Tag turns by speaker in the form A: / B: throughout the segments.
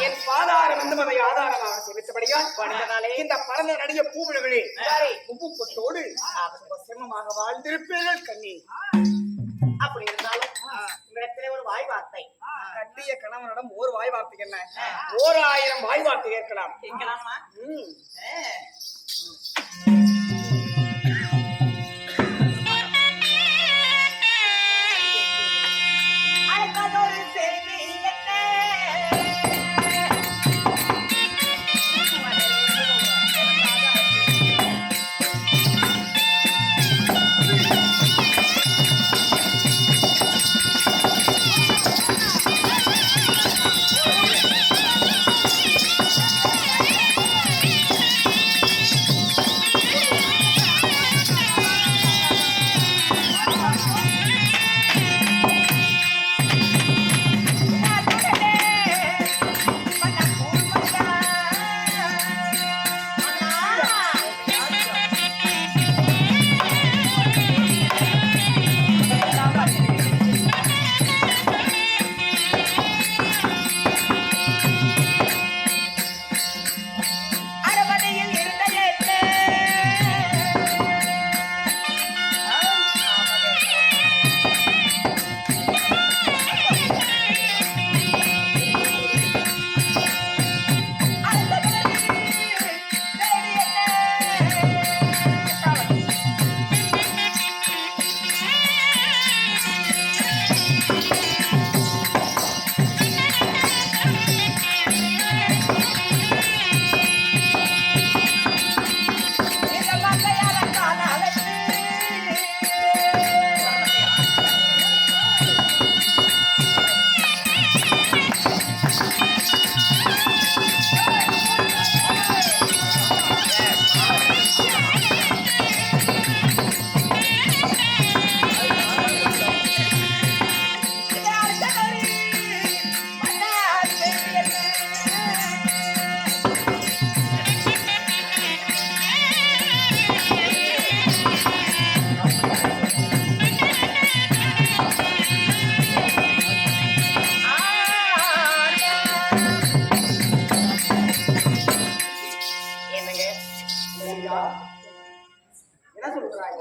A: என் பாதாரம் வந்து அதை ஆதாரமாக சேமித்தபடியால் இந்த பறந்த நடிக பூவிழவிலே உப்பு பொட்டோடு சிரமமாக வாழ்ந்திருப்பீர்கள் கண்ணி.
B: அப்படி இருந்தாலும் உங்களிடத்திலே ஒரு வாய் வார்த்தை.
A: கட்டிய கணவனிடம் ஒரு வாய் வார்த்தை என்ன, 1000 வாய் வார்த்தை கேட்கலாம்.
B: கேட்கலாமா?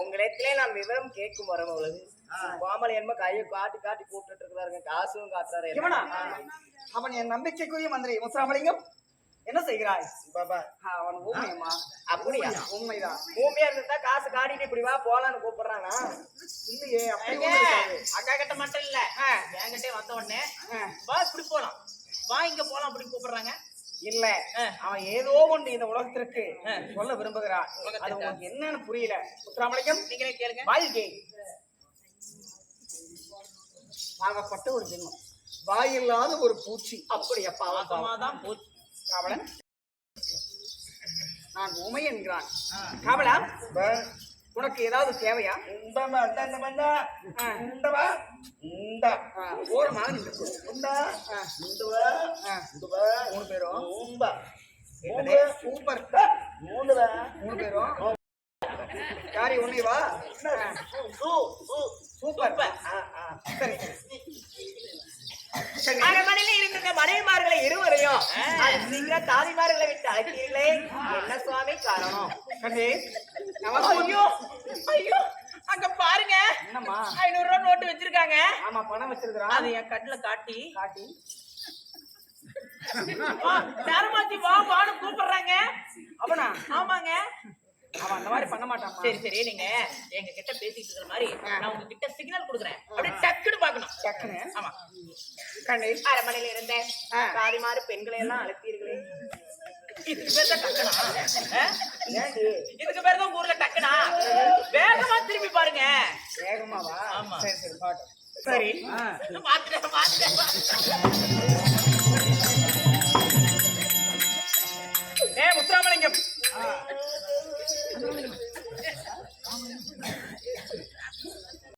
B: உங்களிடத்திலே நான் விவரம் கேட்கும் வரவங்களுக்கு கோமல் என்ன கையை காட்டி காட்டி கூப்பிட்டு இருக்கிறாருங்க, காசும் காட்டுறாரு.
A: அவன் என் நம்பிக்கைக்குரிய மந்திரி முத்துராமலிங்கம். என்ன செய்கிறாய் பாபா? அவன் ஊமையம்மா.
B: அப்படியா?
A: உண்மைதான்.
B: ஊமையா இருந்தா காசு காட்டிட்டு இப்படி வா போலான்னு கூப்பிடுறாங்க.
A: இல்லையே,
B: அக்கா கிட்ட மட்டும் இல்ல, என்கிட்டே வந்த உடனே வா இப்படி போலாம், வா இங்க போலாம் அப்படின்னு கூப்பிடுறாங்க.
A: இல்ல, அவன் ஏதோ ஒன்று இந்த உலகத்திற்கு சொல்ல விரும்புகிறான். அது உங்களுக்கு என்னன்னு புரியல. முத்துராமலிங்கம்,
B: நீங்களே கேளுங்க.
A: வாழ்க்கை ஆகப்பட்ட ஒரு ஜென்மம், வாயில்லாத ஒரு பூச்சி.
B: அப்படி அப்பாதான் பூச்சி.
A: காவலன், நான் உமை என்கிறான். காவலா, உனக்கு ஏதாவது தேவையா? ஓரமாக நின்று 3 பேரும் 3 பேரும் காரி ஒண்ணு வா. சூப்பர். சரி,
B: அரண்மனையில இருக்கிற மனைவிமார்களை இருவரையும் சீக்கிரம் தாதிமார்களை விட்டு அழைக்கிறீர்களே, என்ன சுவாமி காரணம்?
A: கண்ணே,
B: ஐயோ ஐயோ, அங்க பாருங்க.
A: என்னம்மா?
B: 500 ரூபாய் நோட்டு வச்சிருக்காங்க.
A: ஆமா, பணம் வச்சிருக்கான்.
B: அது என் கட்டுல காட்டி நேரமாச்சி வா வான்னு கூப்பிடுறாங்க.
A: அவனா?
B: ஆமாங்க.
A: அவன் அந்த மாதிரி பண்ண மாட்டான்.
B: சரி சரி, நீங்க எங்க கிட்ட பேசிட்டு இருக்கிற மாதிரி நான் உங்ககிட்ட சிக்னல் கொடுக்குறேன், அப்படியே டக்குன்னு பாக்கணும்.
A: டக்குன்னு?
B: ஆமா.
A: கண்ணே,
B: அரண்மனையில இருந்தேன் தாதிமாறு பெண்களை எல்லாம் அழைப்பீர்களே, இதுக்கு பேர் தான் டக்குனா? இதுக்கு பேர் தான் ஊர்ல டக்குனா? வேகமா திரும்பி பாருங்க.
A: வேகமாவா?
B: ஆமா.
A: சரி சரி, பாட்டு. சரி,
B: பாத்துட்டேன்.